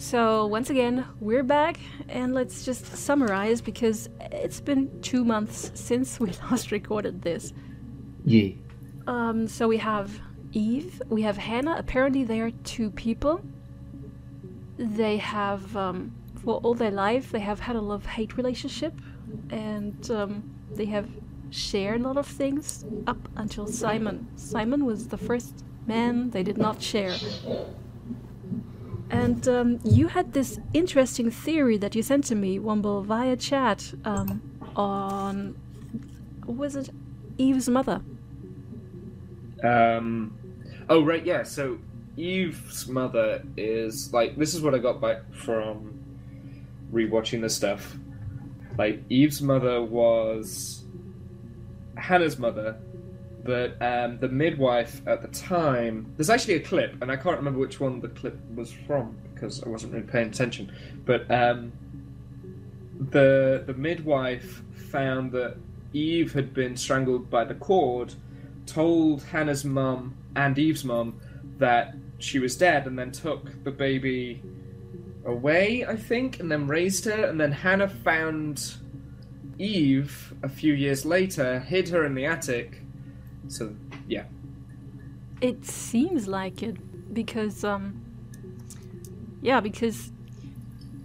So, once again, we're back, and let's just summarize because it's been 2 months since we last recorded this. Yeah. So we have Eve, we have Hannah. Apparently, they are two people. They have, for all their life, they have had a love-hate relationship, and they have shared a lot of things up until Simon. Simon was the first man they did not share. And you had this interesting theory that you sent to me, Womble, via chat on, what was it, Eve's mother. Oh, right, yeah, so Eve's mother is, like, this is what I got back from rewatching this stuff. Like, Eve's mother was Hannah's mother, but the midwife at the time... There's actually a clip, and I can't remember which one the clip was from, because I wasn't really paying attention. But the midwife found that Eve had been strangled by the cord, told Hannah's mum and Eve's mum that she was dead, and then took the baby away, I think, and then raised her. And then Hannah found Eve a few years later, hid her in the attic. So, yeah. It seems like it, because, because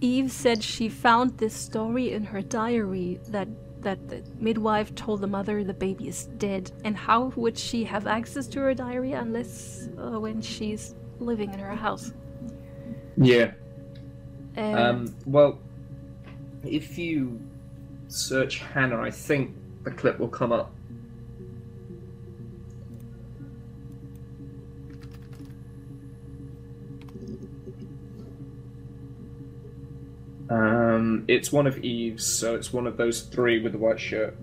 Eve said she found this story in her diary that the midwife told the mother the baby is dead. And how would she have access to her diary unless when she's living in her house? Yeah. Well, if you search Hannah, I think the clip will come up. It's one of Eve's, so it's one of those three with the white shirt.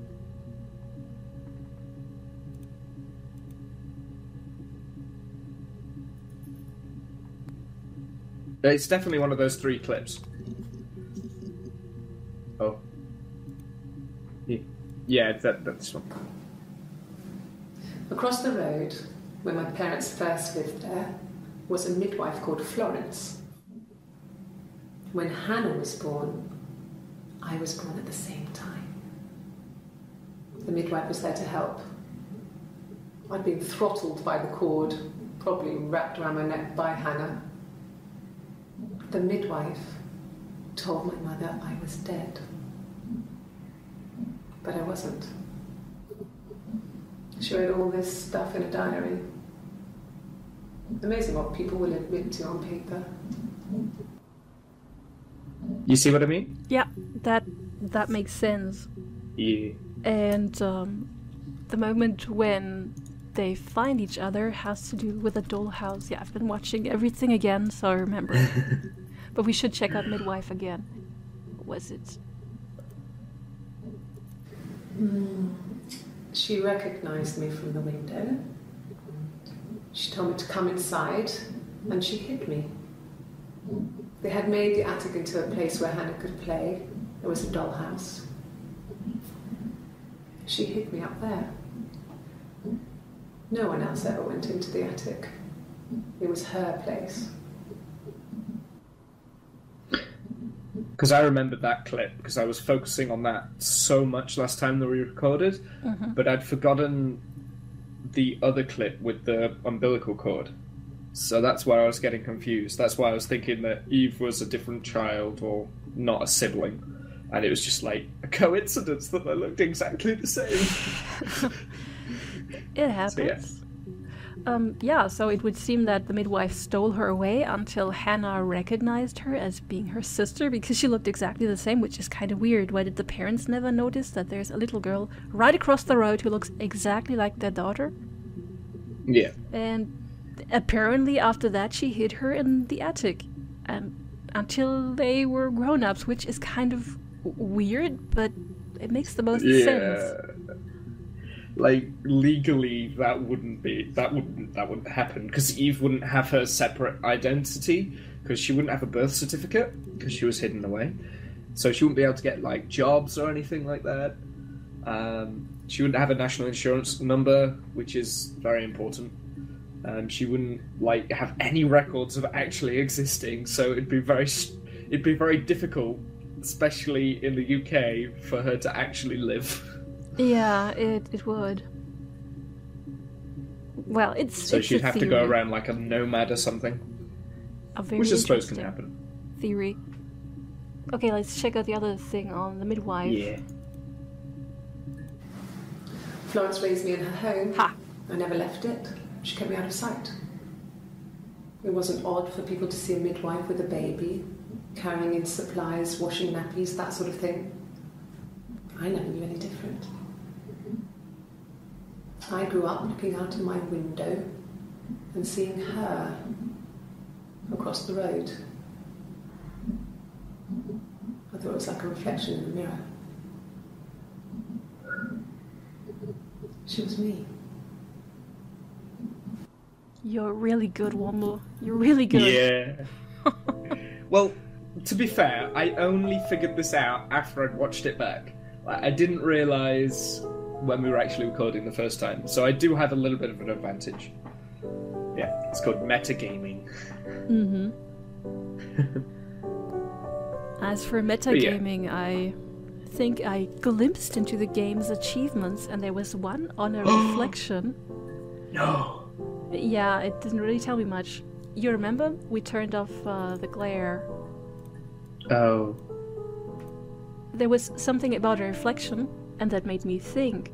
It's definitely one of those three clips. Oh. Yeah, that's one. Across the road, where my parents first lived there, was a midwife called Florence. When Hannah was born, I was born at the same time. The midwife was there to help. I'd been throttled by the cord, probably wrapped around my neck by Hannah. The midwife told my mother I was dead. But I wasn't. She wrote all this stuff in a diary. Amazing what people will admit to on paper. You see what I mean? Yeah, that makes sense. Yeah. And the moment when they find each other has to do with a dollhouse. Yeah, I've been watching everything again, so I remember. But we should check out Midwife again. What was it? She recognized me from the window. She told me to come inside, and she hid me. They had made the attic into a place where Hannah could play. There was a dollhouse. She hid me up there. No one else ever went into the attic. It was her place. Because I remembered that clip, because I was focusing on that so much last time that we recorded, but I'd forgotten the other clip with the umbilical cord. So that's why I was getting confused. That's why I was thinking that Eve was a different child or not a sibling. And it was just like a coincidence that they looked exactly the same. It happens. So it would seem that the midwife stole her away until Hannah recognized her as being her sister because she looked exactly the same, which is kind of weird. Why did the parents never notice that there's a little girl right across the road who looks exactly like their daughter? Yeah. And apparently after that she hid her in the attic until they were grown-ups, which is kind of weird, but it makes the most sense. Like, legally that wouldn't happen, because Eve wouldn't have her separate identity, because she wouldn't have a birth certificate, because she was hidden away. So she wouldn't be able to get, like, jobs or anything like that. She wouldn't have a national insurance number, which is very important. She wouldn't like have any records of actually existing, so it'd be very difficult, especially in the UK, for her to actually live. Yeah, it would. Well, so she'd have to go around like a nomad or something, which I suppose can happen. Theory. Okay, let's check out the other thing on the midwife. Yeah. Florence raised me in her home. Ha! I never left it. She kept me out of sight. It wasn't odd for people to see a midwife with a baby, carrying in supplies, washing nappies, that sort of thing. I never knew any different. I grew up looking out of my window and seeing her across the road. I thought it was like a reflection in the mirror. She was me. You're really good, Womble. You're really good. Yeah. Well, to be fair, I only figured this out after I'd watched it back. I didn't realise when we were actually recording the first time, so I do have a little bit of an advantage. Yeah, it's called metagaming. Mm-hmm. As for metagaming, I think I glimpsed into the game's achievements, and there was one on a reflection. No. Yeah, it didn't really tell me much. You remember? We turned off the glare. Oh. There was something about a reflection, and that made me think.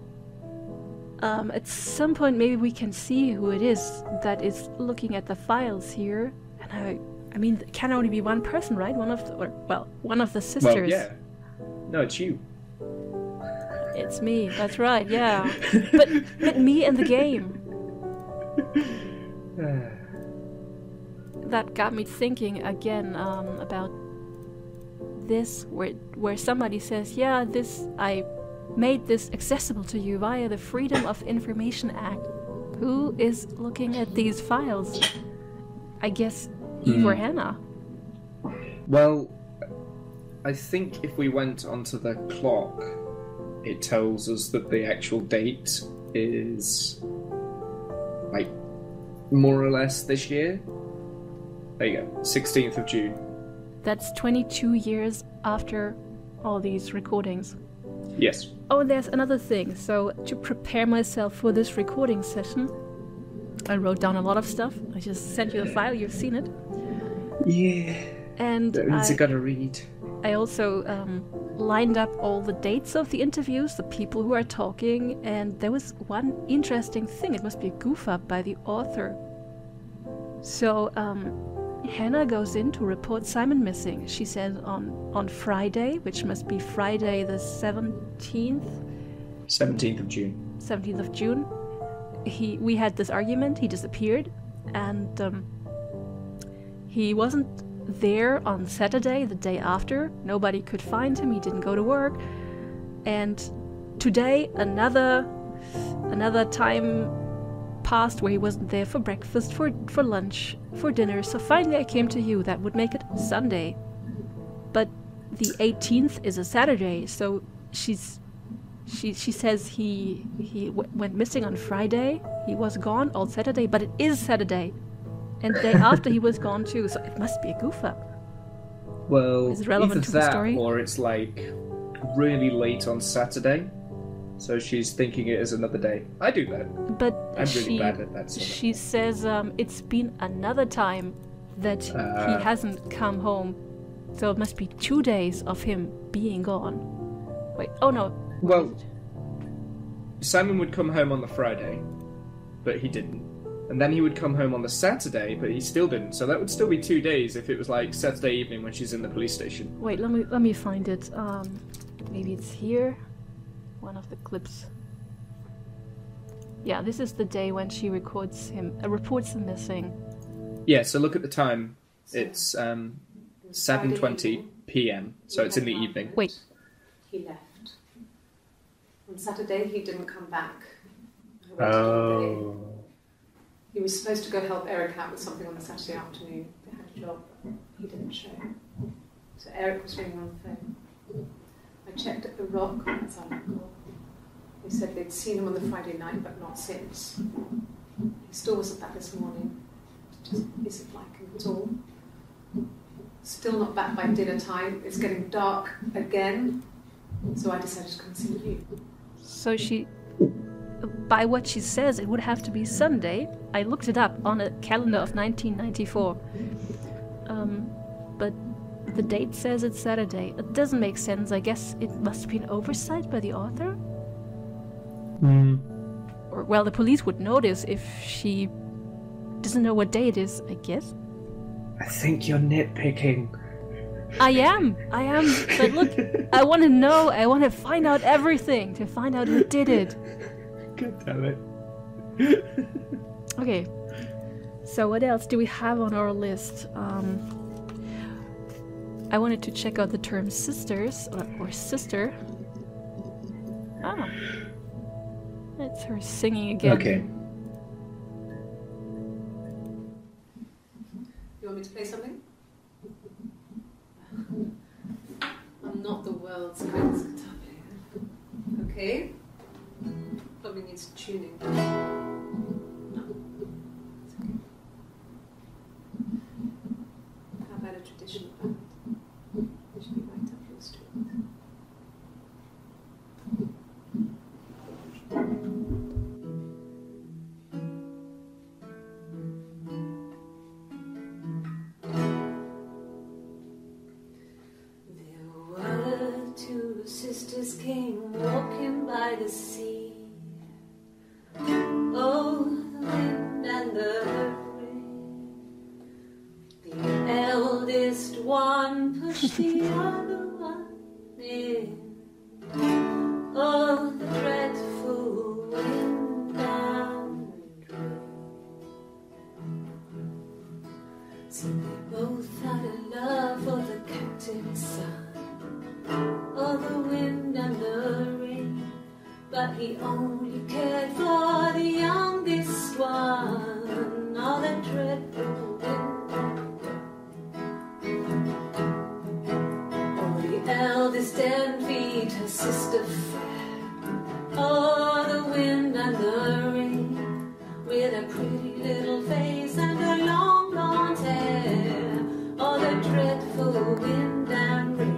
At some point, maybe we can see who it is that is looking at the files here. And I mean, it can only be one person, right? One of the sisters. Well, yeah. No, it's you. It's me. That's right. Yeah. but me in the game. That got me thinking again about this, where somebody says, "Yeah, I made this accessible to you via the Freedom of Information Act." Who is looking at these files? I guess Eve or Hannah. Well, I think if we went onto the clock, it tells us that the actual date is like more or less this year. There you go, 16th of June. That's 22 years after all these recordings. Yes. Oh, and there's another thing. So, to prepare myself for this recording session, I wrote down a lot of stuff. I just sent you the file, you've seen it. Yeah. And I gotta read. I also lined up all the dates of the interviews, the people who are talking, and there was one interesting thing. It must be a goof up by the author. So, Hannah goes in to report Simon missing. She says on Friday, which must be Friday the 17th? 17th of June. 17th of June. We had this argument, he disappeared, and he wasn't there on Saturday, the day after. Nobody could find him, he didn't go to work. And today, another time passed where he wasn't there for breakfast, for lunch, for dinner. So finally I came to you. That would make it Sunday. But the 18th is a Saturday, so she says he went missing on Friday. He was gone all Saturday, but it is Saturday. And the day after he was gone too, so it must be a goof up. Well, is it relevant either to that the story? Or it's like really late on Saturday. So she's thinking it is another day. I do that. But I'm really bad at that sort of. She says it's been another time that he hasn't come home. So it must be 2 days of him being gone. Wait, oh no. Well, Simon would come home on the Friday, but he didn't. And then he would come home on the Saturday, but he still didn't. So that would still be 2 days if it was like Saturday evening when she's in the police station. Wait, let me find it. Maybe it's here. One of the clips. Yeah, this is the day when she reports him missing. Yeah, so look at the time. It's 7:20 p.m. So it's in the evening. Wait. He left. On Saturday, he didn't come back. Oh. He was supposed to go help Eric out with something on a Saturday afternoon. They had a job. He didn't show. So Eric was ringing on the phone. I checked at the Rock. That's our local. They said they'd seen him on the Friday night, but not since. He still wasn't back this morning. Just isn't like him at all. Still not back by dinner time. It's getting dark again. So I decided to come see you. So by what she says, it would have to be Sunday. I looked it up on a calendar of 1994. But the date says it's Saturday. It doesn't make sense. I guess it must be an oversight by the author. Or, well, the police would notice if she doesn't know what day it is, I guess. I think you're nitpicking. I am. But look, I want to know. I want to find out everything. To find out who did it. God damn it. Okay. So what else do we have on our list? I wanted to check out the term sisters or sister. Ah. It's her singing again. Okay. You want me to play something? I'm not the world's greatest guitar player. Okay? Probably needs tuning. No. It's okay. How about a traditional band? It should be right up your street. Sisters came walking by the sea. Oh, the wind and the rain. The eldest one pushed the other one in. Oh, the dreadful wind and rain. So they both had a love for the captain's son. Oh, the wind and the rain, but he only cared for the youngest one. Oh, the dreadful wind and rain. Oh, the eldest envied her sister fair. Oh, the wind and the rain, with a pretty little face and her long blonde hair. Oh, the dreadful wind and rain.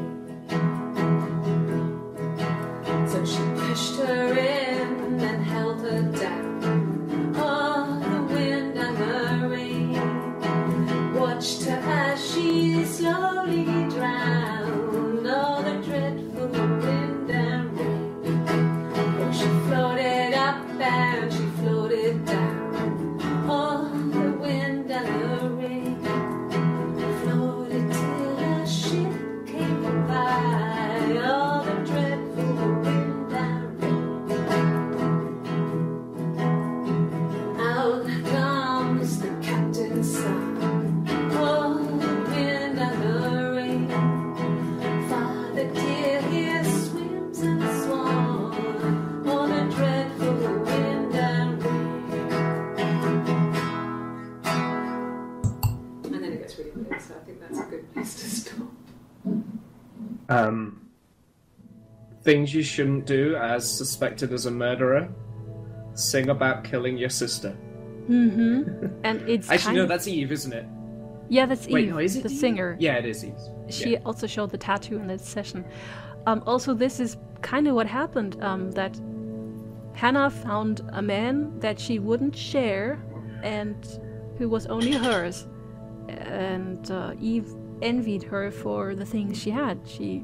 So she pushed her in and held her down. Oh, the wind and the rain watched her as she slowly drowned. Oh, the dreadful wind and rain. Oh, she floated up and she floated down. Oh, the wind and the rain floated till a ship came by. Oh, the dreadful wind. Things you shouldn't do as suspected as a murderer. Sing about killing your sister. Mm-hmm. And it's actually, no, that's Eve, isn't it? Yeah, that's Eve, no, is it the Eve? singer. Yeah, it is Eve. She also showed the tattoo in this session. Also, this is kind of what happened, that Hannah found a man that she wouldn't share and who was only hers. And Eve envied her for the things she had. She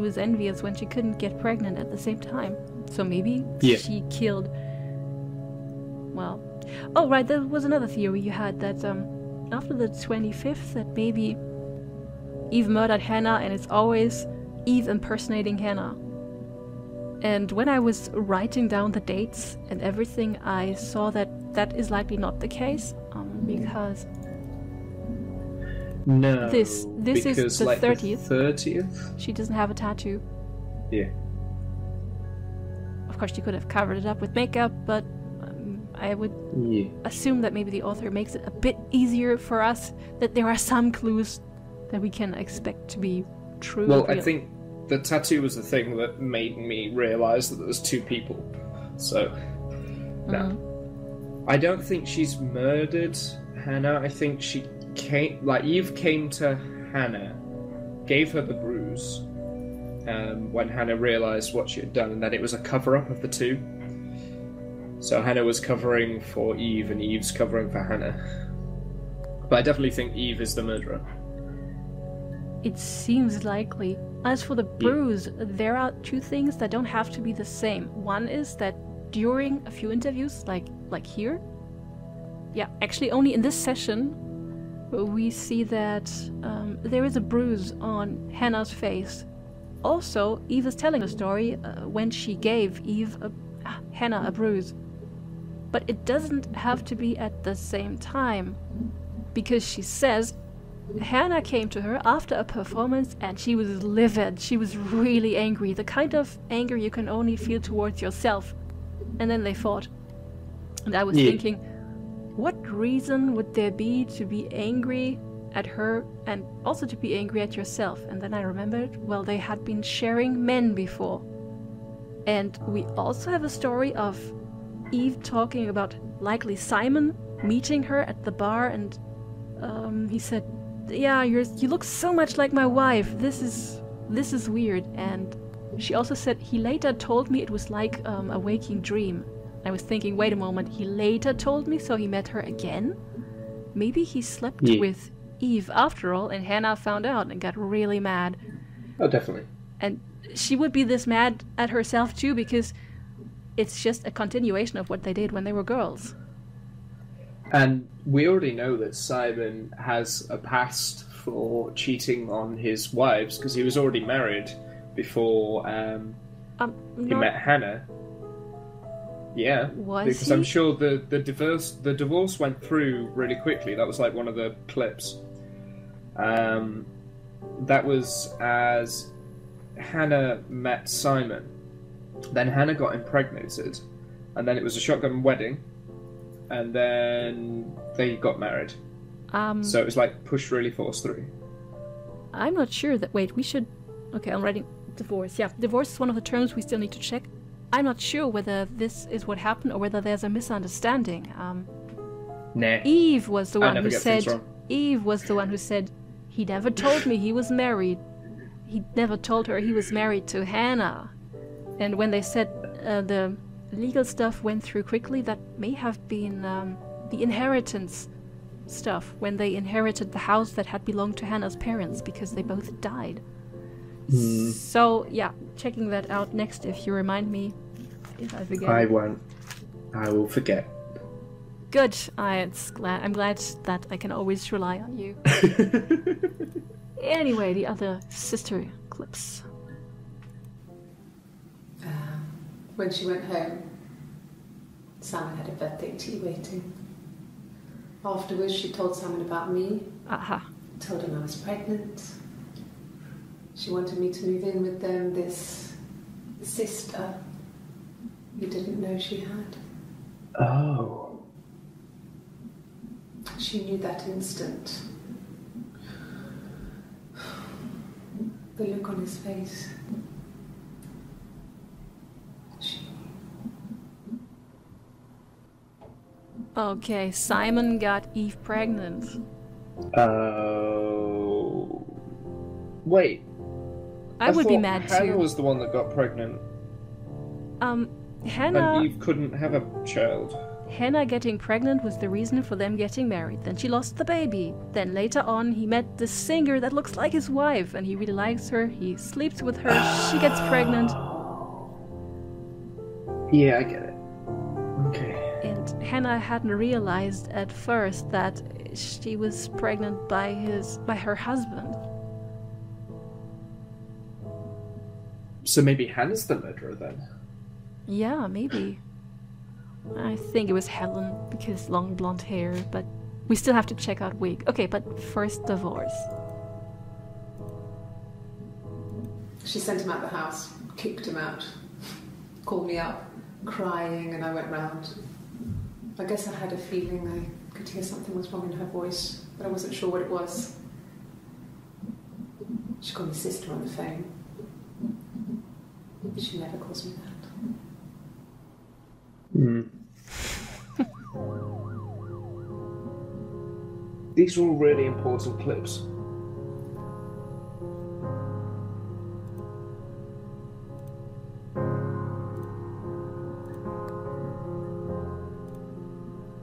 was envious when she couldn't get pregnant at the same time. So maybe she killed... Well... Oh, right, there was another theory you had that after the 25th that maybe Eve murdered Hannah and it's always Eve impersonating Hannah. And when I was writing down the dates and everything, I saw that that is likely not the case, because... No, this is the like 30th. The 30th? She doesn't have a tattoo. Yeah. Of course, she could have covered it up with makeup, but I would assume that maybe the author makes it a bit easier for us, that there are some clues that we can expect to be true. Well, I think the tattoo was the thing that made me realise that there was two people. So, no. I don't think she's murdered Hannah. I think Eve came to Hannah, gave her the bruise when Hannah realised what she had done, and that it was a cover-up of the two. So Hannah was covering for Eve, and Eve's covering for Hannah. But I definitely think Eve is the murderer. It seems likely. As for the bruise, there are two things that don't have to be the same. One is that during a few interviews, like here, actually only in this session, we see that there is a bruise on Hannah's face. Also, Eve is telling a story when she gave Hannah a bruise. But it doesn't have to be at the same time, because she says Hannah came to her after a performance and she was livid. She was really angry, the kind of anger you can only feel towards yourself. And then they fought. And I was thinking, what reason would there be to be angry at her and also to be angry at yourself? And then I remembered, well, they had been sharing men before. And we also have a story of Eve talking about likely Simon meeting her at the bar, and he said, "Yeah, you look so much like my wife. This is weird." And she also said he later told me it was like a waking dream. I was thinking, wait a moment, he later told me, so he met her again? Maybe he slept with Eve after all, and Hannah found out and got really mad. Oh, definitely. And she would be this mad at herself too, because it's just a continuation of what they did when they were girls. And we already know that Simon has a past for cheating on his wives, because he was already married before he met Hannah. Yeah, because I'm sure the divorce went through really quickly. That was like one of the clips. That was as Hannah met Simon. Then Hannah got impregnated, and then it was a shotgun wedding, and then they got married. So it was like pushed really forced through. I'm not sure that. Wait, we should. Okay, I'm writing divorce. Yeah, divorce is one of the terms we still need to check. I'm not sure whether this is what happened or whether there's a misunderstanding. Nah. Eve was the one who said. Eve was the one who said he never told me he was married. He never told her he was married to Hannah. And when they said the legal stuff went through quickly, that may have been the inheritance stuff, when they inherited the house that had belonged to Hannah's parents because they both died. So, yeah, checking that out next if you remind me if I forget. I won't. I will forget. Good. I'm glad that I can always rely on you. Anyway, the other sister clips. When she went home, Simon had a birthday tea waiting. Afterwards, she told Simon about me. Told him I was pregnant. She wanted me to move in with them, this sister you didn't know she had. Oh. She knew that instant. The look on his face. Okay, Simon got Eve pregnant. Oh. Wait. I would be mad Hannah too. Hannah was the one that got pregnant. Hannah... And Eve couldn't have a child. Hannah getting pregnant was the reason for them getting married. Then she lost the baby. Then later on, he met this singer that looks like his wife, and he really likes her. He sleeps with her. She gets pregnant. Yeah, I get it. Okay. And Hannah hadn't realized at first that she was pregnant by her husband. So maybe Hannah's the murderer then? Yeah, maybe. I think it was Helen, because long blonde hair, but we still have to check out wig. Okay, but first divorce. She sent him out the house, kicked him out, called me up, crying, and I went round. I guess I had a feeling I could hear something was wrong in her voice, but I wasn't sure what it was. She called me sister on the phone. She never calls me that. These are all really important clips.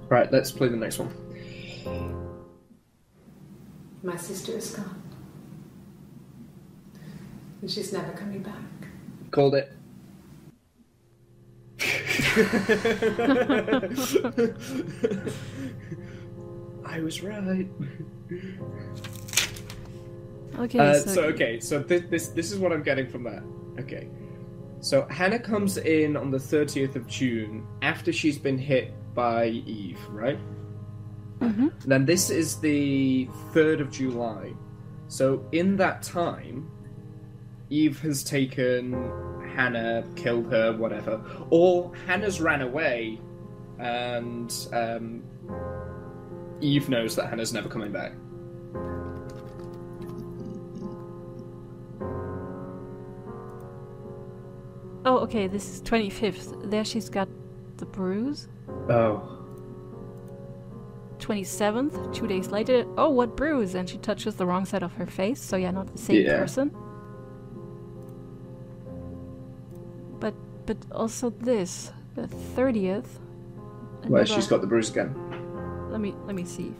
Right, let's play the next one. My sister is gone. And she's never coming back. Called it. I was right. Okay, so this is what I'm getting from that. Okay. So Hannah comes in on the 30th of June after she's been hit by Eve, right? Mm-hmm. Then this is the 3rd of July. So in that time, Eve has taken Hannah, killed her, whatever. Or Hannah's ran away and Eve knows that Hannah's never coming back. Oh, okay, this is 25th. There she's got the bruise. Oh. 27th, 2 days later. Oh, what bruise? And she touches the wrong side of her face, so yeah, not the same person. But also this, the 30th. Where she's got the bruise again. Let me see.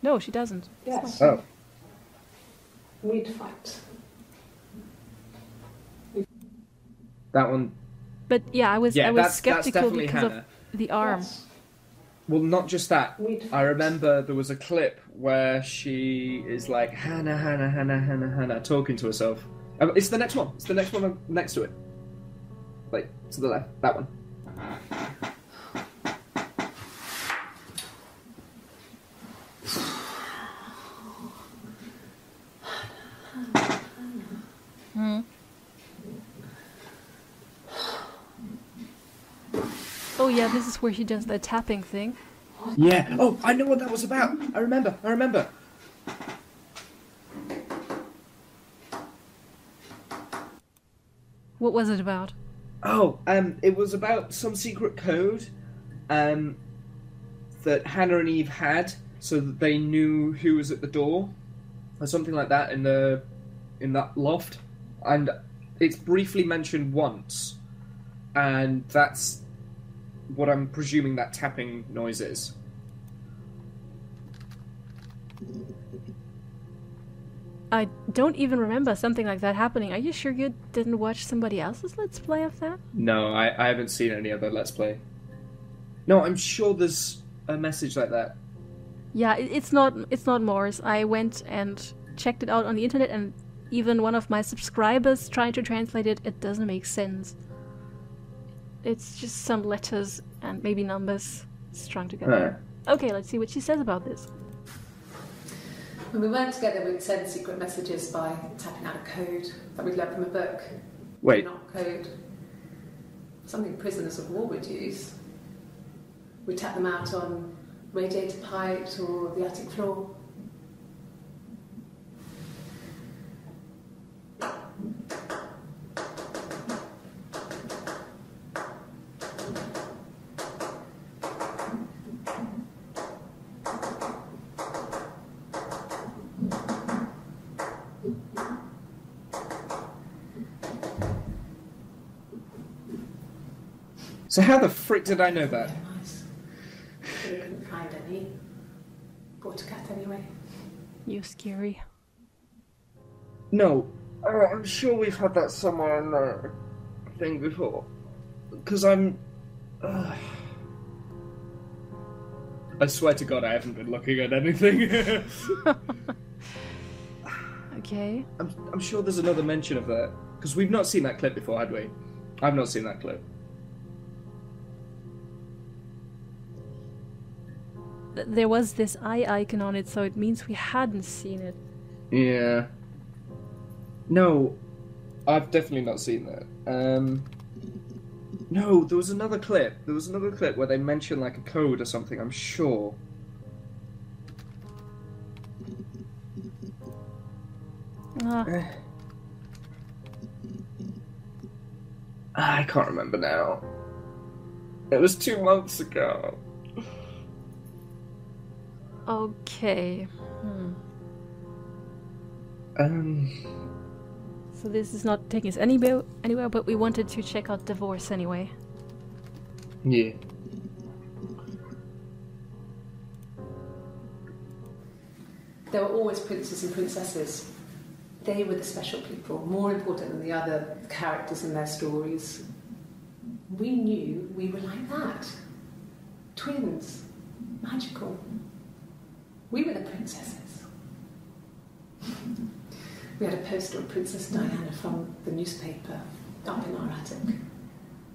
No, she doesn't. Yes. Oh. We'd fight. That one. But yeah, I was skeptical definitely because Hannah. of the arm. Yes. Well, not just that. We'd fight. I remember there was a clip where she is like, Hannah, Hannah, Hannah, Hannah, Hannah, talking to herself. It's the next one. It's the next one next to it. Like, to the left. That one. Oh yeah, this is where she does the tapping thing. Yeah. Oh, I know what that was about. I remember. What was it about? Oh, it was about some secret code, that Hannah and Eve had, so that they knew who was at the door, or something like that in that loft, and it's briefly mentioned once, and that's what I'm presuming that tapping noise is. I don't even remember something like that happening. Are you sure you didn't watch somebody else's Let's Play of that? No, I haven't seen any other Let's Play. No, I'm sure there's a message like that. Yeah, it's not Morse. I went and checked it out on the internet, and even one of my subscribers tried to translate it. It doesn't make sense. It's just some letters and maybe numbers strung together. Okay, let's see what she says about this. When we weren't together, we'd send secret messages by tapping out a code that we'd learned from a book. Wait. Not code. Something prisoners of war would use. We'd tap them out on radiator pipes or the attic floor. So how the frick did I know that? Very nice. But we couldn't find any. Bought a cat anyway. You're scary. No, I'm sure we've had that somewhere in the thing before. Because I'm... I swear to God I haven't been looking at anything. Okay. I'm sure there's another mention of that. Because we've not seen that clip before, had we? I've not seen that clip. There was this eye icon on it, so it means we hadn't seen it. Yeah. No, I've definitely not seen that. No, there was another clip. There was another clip where they mentioned like a code or something, I'm sure. I can't remember now. It was 2 months ago. Okay. So this is not taking us anywhere, but we wanted to check out divorce anyway. Yeah. There were always princes and princesses. They were the special people, more important than the other characters in their stories. We knew we were like that. Twins. Magical. We were the princesses. We had a poster of Princess Diana from the newspaper up in our attic.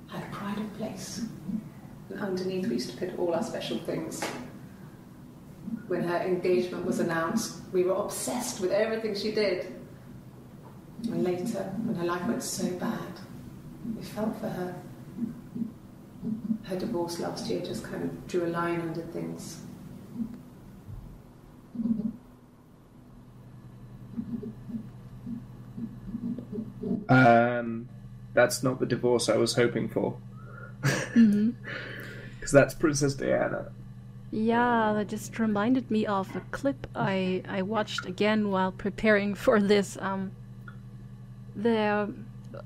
Had a pride of place. And underneath we used to put all our special things. When her engagement was announced, we were obsessed with everything she did. And later, when her life went so bad, we felt for her. Her divorce last year just kind of drew a line under things. That's not the divorce I was hoping for. Mm-hmm. Because that's Princess Diana. Yeah, that just reminded me of a clip I watched again while preparing for this.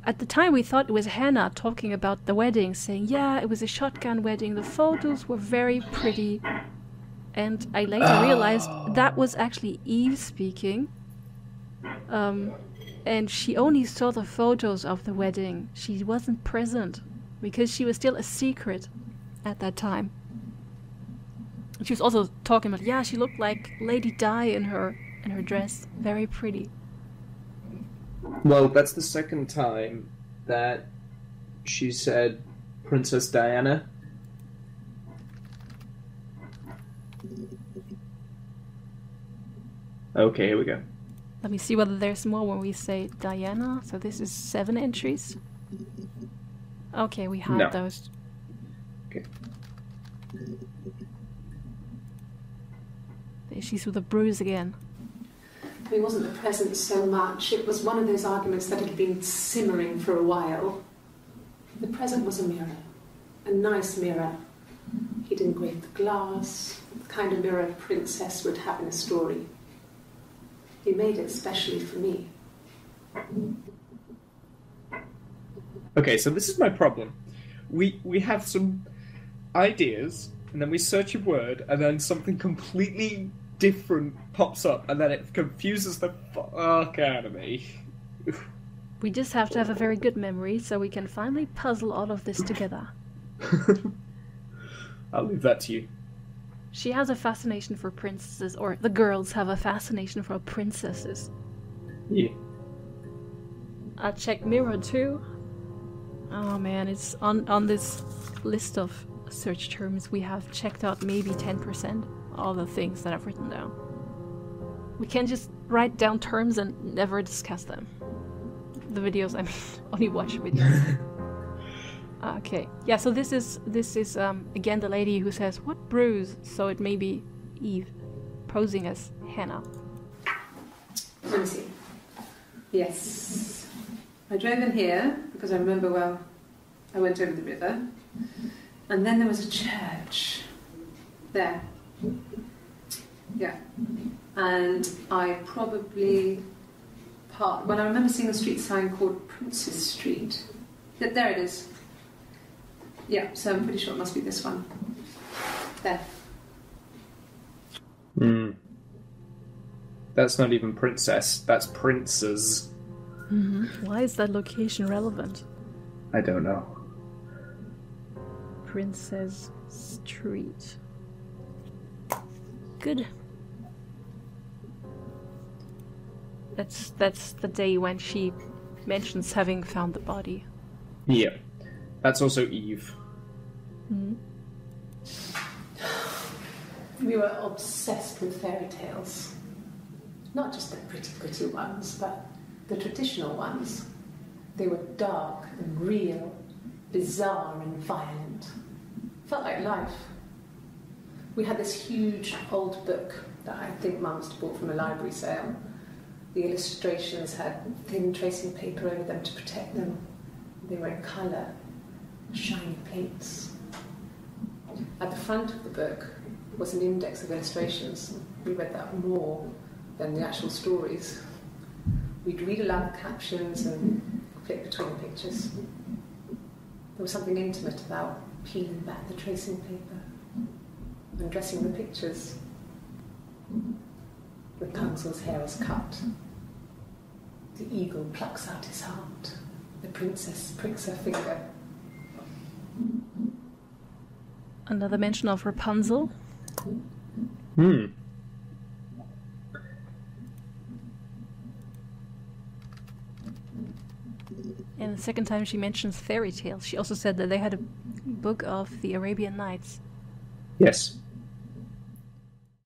At the time we thought it was Hannah talking about the wedding, saying, yeah, it was a shotgun wedding, the photos were very pretty. And I later realized that was actually Eve speaking. And she only saw the photos of the wedding. She wasn't present because she was still a secret at that time. She was also talking about, yeah, she looked like Lady Di in her dress. Very pretty. Well, that's the second time that she said Princess Diana. Okay, here we go. Let me see whether there's more when we say Diana. So this is 7 entries. Okay, we have those. Okay. There she's with a bruise again. It wasn't the present so much. It was one of those arguments that had been simmering for a while. The present was a mirror. A nice mirror. He'd engraved the glass, the kind of mirror a princess would have in a story. He made it specially for me. Okay, so this is my problem. We have some ideas, and then we search a word, and then something completely different pops up, and then it confuses the fuck out of me. We just have to have a very good memory, so we can finally puzzle all of this together. I'll leave that to you. She has a fascination for princesses, or the girls have a fascination for princesses. Yeah. I'll check mirror too. Oh man, it's on this list of search terms we have checked out maybe 10% all the things that I've written down. We can just write down terms and never discuss them. The videos, I mean, only watch videos. Okay, yeah, so this is again the lady who says, what bruise? So it may be Eve posing as Hannah. Let me see. Yes. I drove in here because I remember, well, I went over the river. And then there was a church. There. Yeah. And I probably well, I remember seeing a street sign called Princess Street. There it is. Yeah, so I'm pretty sure it must be this one. There. That's not even princess, that's princes. Mm-hmm. Why is that location relevant? I don't know. Princess Street. Good. That's the day when she mentions having found the body. Yeah. That's also Eve. Mm-hmm. We were obsessed with fairy tales. Not just the pretty, pretty ones, but the traditional ones. They were dark and real, bizarre and violent. Felt like life. We had this huge old book that I think Mum must have bought from a library sale. The illustrations had thin tracing paper over them to protect them. They were in colour, shiny plates. At the front of the book was an index of illustrations. We read that more than the actual stories. We'd read aloud the captions and flip between the pictures. There was something intimate about peeling back the tracing paper and dressing the pictures. Rapunzel's hair is cut. The eagle plucks out his heart. The princess pricks her finger. Another mention of Rapunzel. Hmm. And the second time she mentions fairy tales, she also said that they had a book of the Arabian Nights. Yes.